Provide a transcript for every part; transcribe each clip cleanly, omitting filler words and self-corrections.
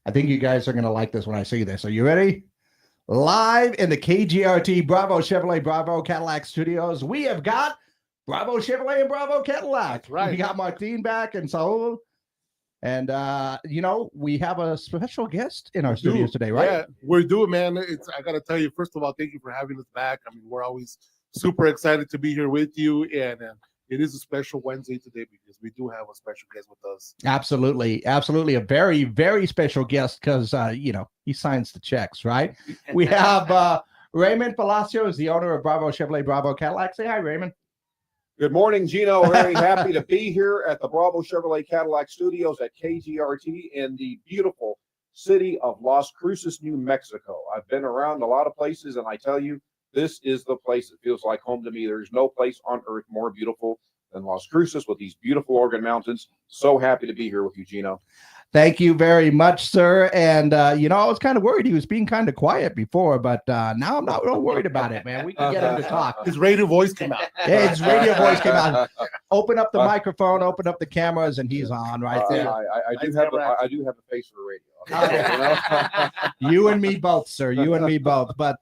I think you guys are going to like this when I see this. Are you ready? Live in the KGRT Bravo Chevrolet Bravo Cadillac studios, we have got Bravo Chevrolet and Bravo Cadillac. That's right. We got Martin back and Saul. And, we have a special guest in our studios today, right? Yeah, we're doing, man. I got to tell you, first of all, thank you for having us back. I mean, we're always super excited to be here with you. And it is a special Wednesday today because we do have a special guest with us. Absolutely. Absolutely. A very, very special guest because, he signs the checks, right? We have Raymond Palacios, the owner of Bravo Chevrolet Bravo Cadillac. Say hi, Raymond. Good morning, Gino. Very happy to be here at the Bravo Chevrolet Cadillac Studios at KGRT in the beautiful city of Las Cruces, New Mexico. I've been around a lot of places, and I tell you, this is the place that feels like home to me. There's no place on earth more beautiful than Las Cruces with these beautiful Organ Mountains. So happy to be here with you, Gino. Thank you very much, sir. And, I was kind of worried he was being kind of quiet before, but now I'm not real worried about it, man. We can get him to talk. His radio voice came out. Yeah, his radio voice came out. Open up the microphone, open up the cameras, and he's on right there. I do have a face for radio. You and me both, sir. You and me both. But,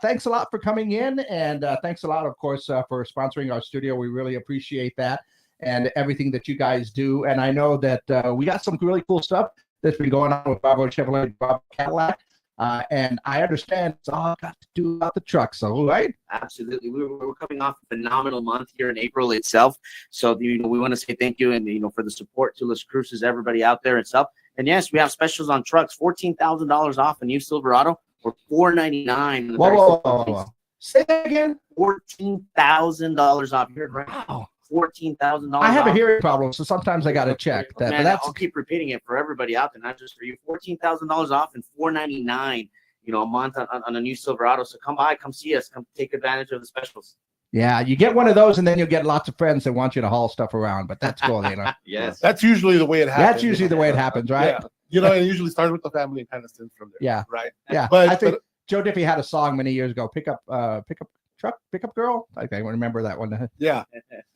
thanks a lot for coming in. And thanks a lot, of course, for sponsoring our studio. We really appreciate that and everything that you guys do. And I know that we got some really cool stuff that's been going on with Bravo Chevrolet, Bravo Cadillac. And I understand it's all got to do about the trucks, so right? Absolutely. We're coming off a phenomenal month here in April itself. So, we want to say thank you and, for the support to Las Cruces, everybody out there itself. And yes, we have specials on trucks, $14,000 off a new Silverado or $499. Whoa. Say that again? $14,000 off. You heard right? Wow. $14,000. I have a hearing problem, so sometimes I got to check that. Man, but I'll keep repeating it for everybody out there, not just for you. $14,000 off and $499, a month on a new Silverado. So come by, come see us, come take advantage of the specials. Yeah, you get one of those, and then you'll get lots of friends that want you to haul stuff around. But that's cool, Yes, that's usually the way it happens. That's usually the way it happens, right? Yeah. It usually starts with the family and kind of stems from there. Yeah, right. Yeah, but I think Joe Diffie had a song many years ago. Pickup girl. I remember that one. Yeah,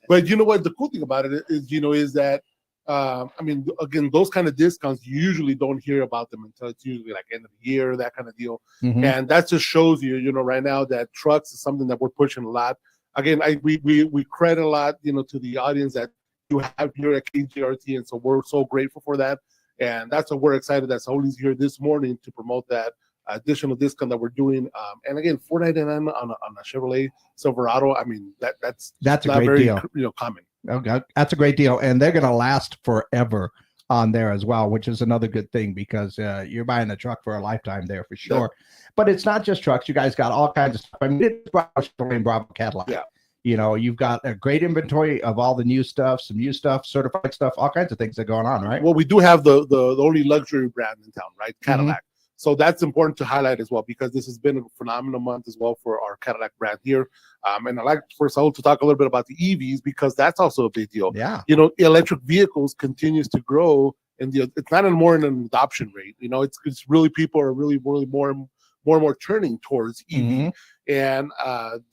but you know what? The cool thing about it is that again, those kind of discounts you usually don't hear about them until it's usually like end of the year, that kind of deal. Mm-hmm. And that just shows you, right now that trucks is something that we're pushing a lot. Again, we credit a lot, to the audience that you have here at KGRT, and so we're so grateful for that. And that's what we're excited that Saul's here this morning to promote that additional discount that we're doing. And again, $499 on a Chevrolet Silverado. I mean, that's a great deal. Common. Okay, that's a great deal, and they're going to last forever on there as well, which is another good thing because you're buying a truck for a lifetime there for sure. Yeah. But it's not just trucks. You guys got all kinds of stuff. I mean, it's Bravo Chevrolet and Bravo Cadillac. Yeah. You've got a great inventory of all the new stuff, some new stuff, certified stuff, all kinds of things that are going on, right? Well, we do have the only luxury brand in town, right? Cadillac. Mm-hmm. So that's important to highlight as well because this has been a phenomenal month as well for our Cadillac brand here. And I'd like for Saul to talk a little bit about the EVs because that's also a big deal. Yeah. Electric vehicles continues to grow, and it's not anymore in an adoption rate. It's really people are really more and more turning towards EV. Mm-hmm. And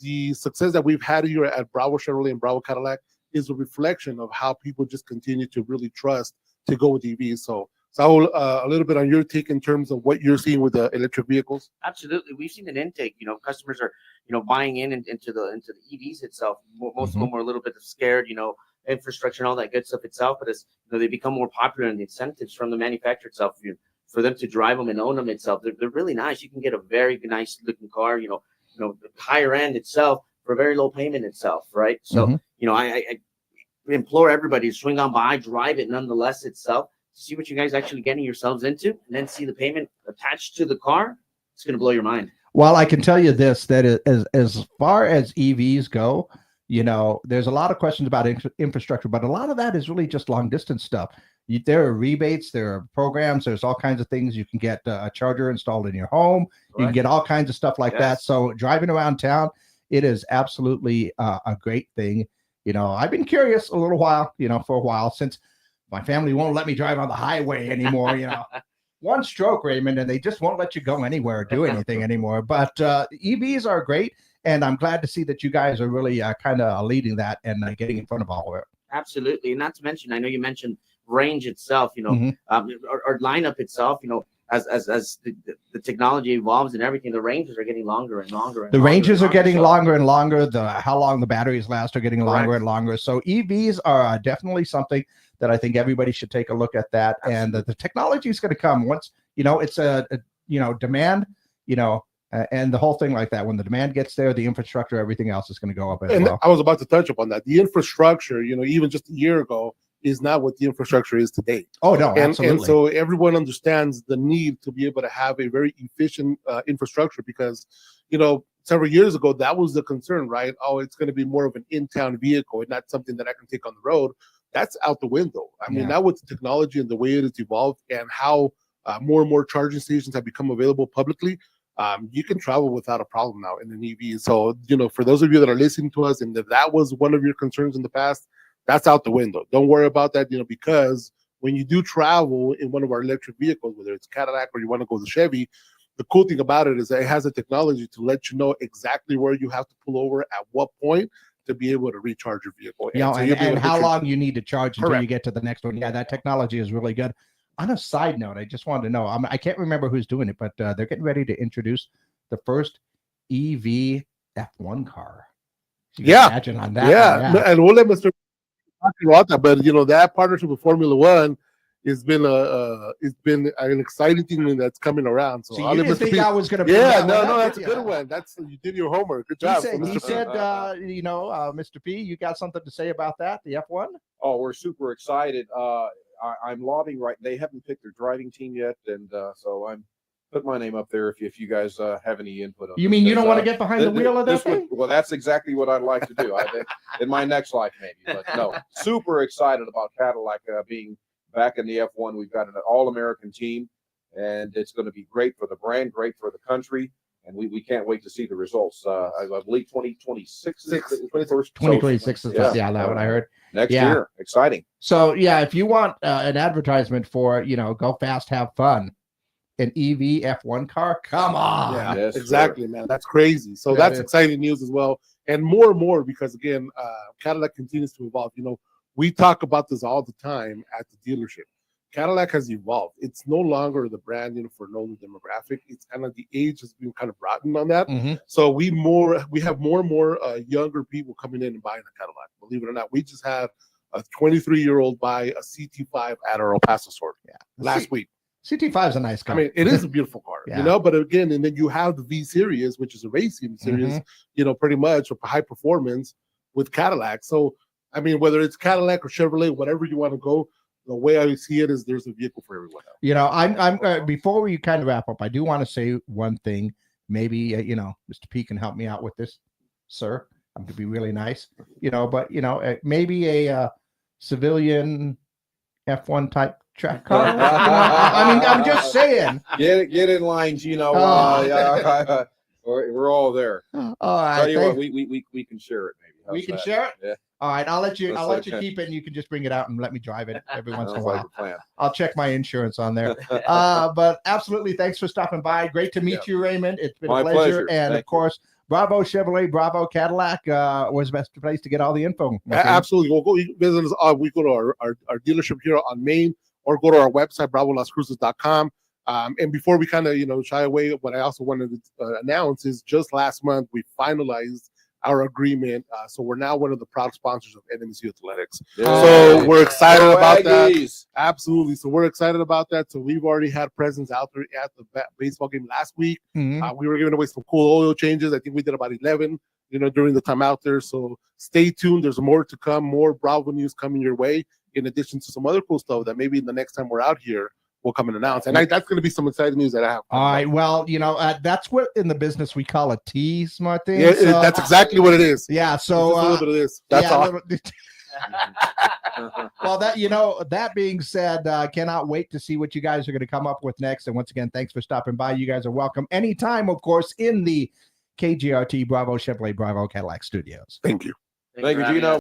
the success that we've had here at Bravo Chevrolet and Bravo Cadillac is a reflection of how people just continue to really trust to go with EVs. So a little bit on your take in terms of what you're seeing with the electric vehicles. Absolutely, we've seen an intake. Customers are buying into the EVs itself. Most of them were a little bit scared. Infrastructure and all that good stuff itself. But as they become more popular and the incentives from the manufacturer itself, for them to drive them and own them itself, they're really nice. You can get a very nice looking car. The higher end itself for a very low payment itself, right? So I implore everybody to swing on by, drive it nonetheless itself. See what you guys actually getting yourselves into, and then see the payment attached to the car. It's going to blow your mind. Well, I can tell you this, that as far as EVs go, there's a lot of questions about infrastructure, but a lot of that is really just long distance stuff. There are rebates, there are programs, there's all kinds of things. You can get a charger installed in your home. Right. You can get all kinds of stuff like that. So driving around town, it is absolutely a great thing. I've been curious for a while since my family won't let me drive on the highway anymore. One stroke, Raymond, and they just won't let you go anywhere or do anything anymore. But EVs are great, and I'm glad to see that you guys are really kind of leading that and getting in front of all of it. Absolutely, and not to mention, I know you mentioned range itself, or lineup itself, as the technology evolves and everything, the ranges are getting longer and longer. And the ranges are getting so, longer and longer. How long the batteries last are getting longer Correct. and longer. So EVs are definitely something that I think everybody should take a look at that. Absolutely. And the technology is going to come once, it's a demand, and the whole thing like that. When the demand gets there, the infrastructure, everything else is going to go up as And well. I was about to touch upon that. The infrastructure, even just a year ago, is not what the infrastructure is today. Oh no, And absolutely. so everyone understands the need to be able to have a very efficient infrastructure because, several years ago, that was the concern, right? Oh, it's going to be more of an in-town vehicle and not something that I can take on the road. That's out the window. I mean, now with the technology and the way it has evolved and how more and more charging stations have become available publicly, you can travel without a problem now in an EV. So, for those of you that are listening to us and if that was one of your concerns in the past, that's out the window. Don't worry about that, because when you do travel in one of our electric vehicles, whether it's Cadillac or you want to go to Chevy, the cool thing about it is that it has the technology to let you know exactly where you have to pull over at what point to be able to recharge your vehicle. And how long you need to charge until Correct. you get to the next one. Yeah, that technology is really good. On a side note, I just wanted to know, I can't remember who's doing it, but they're getting ready to introduce the first EV F1 car. So you can imagine on that. Yeah. And we'll let Mr. talk about that, but that partnership with Formula One has been an exciting thing that's coming around. So you didn't think I was going to? Yeah, no, that's a good one. You did your homework. Good job. He said, Mr. P, you got something to say about that? The F1? Oh, we're super excited. I'm lobbying right. They haven't picked their driving team yet, and so I'm put my name up there if you guys have any input on You mean you don't want to get behind the wheel of that thing? Well, that's exactly what I'd like to do. I think in my next life, maybe. But no, super excited about Cadillac being back in the F1. We've got an all-American team, and it's going to be great for the brand, great for the country, and we can't wait to see the results. I believe 2026 is the 2026 is that's what I heard. Next year, exciting. So if you want an advertisement for go fast, have fun, an EV F1 car, come on. Yeah, yes, exactly, man. That's crazy. So that's exciting news as well. And more and more because, again, Cadillac continues to evolve. We talk about this all the time at the dealership. Cadillac has evolved. It's no longer the brand, for an older demographic. It's kind of the age has been kind of rotten on that. Mm-hmm. So we have more and more younger people coming in and buying a Cadillac. Believe it or not, we just had a 23-year-old buy a CT5 at our El Paso store last week. CT5 is a nice car. I mean, it is a beautiful car, but again, and then you have the V Series, which is a racing series, pretty much or high performance with Cadillac. So, I mean, whether it's Cadillac or Chevrolet, whatever you want to go, the way I see it is there's a vehicle for everyone else. I'm before we kind of wrap up, I do want to say one thing. Maybe, Mr. P can help me out with this, sir. I'm going to be really nice, but, maybe a civilian F1 type track car. I mean, I'm just saying. Get in line, Gino. We're all there. All right. Tell you what, we can share it maybe. How's we can that? share it. Yeah. All right. I'll let you keep it, and you can just bring it out and let me drive it every once in a while. I'll check my insurance on there. But absolutely, thanks for stopping by. Great to meet you, Raymond. It's been a pleasure. And of course, Bravo Chevrolet, Bravo Cadillac was the best place to get all the info. Absolutely. We'll go visit us. We go to our dealership here on Main, or go to our website, bravolascruces.com. And before we kind of, shy away, what I also wanted to announce is just last month, we finalized our agreement. So we're now one of the proud sponsors of NMC Athletics. So we're excited about that. Absolutely. So we're excited about that. So we've already had presence out there at the baseball game last week. Mm-hmm. We were giving away some cool oil changes. I think we did about 11, during the time out there. So stay tuned. There's more to come, more Bravo news coming your way, in addition to some other cool stuff that maybe the next time we're out here, we'll come and announce. And that's going to be some exciting news that I have. All right. Well, that's what in the business we call a tease, Martin. Yeah, that's exactly what it is. Yeah. So a little bit of this. That's all. Well, that being said, cannot wait to see what you guys are going to come up with next. And once again, thanks for stopping by. You guys are welcome anytime, of course, in the KGRT Bravo Chevrolet Bravo Cadillac studios. Thank you. Thank you, Gino.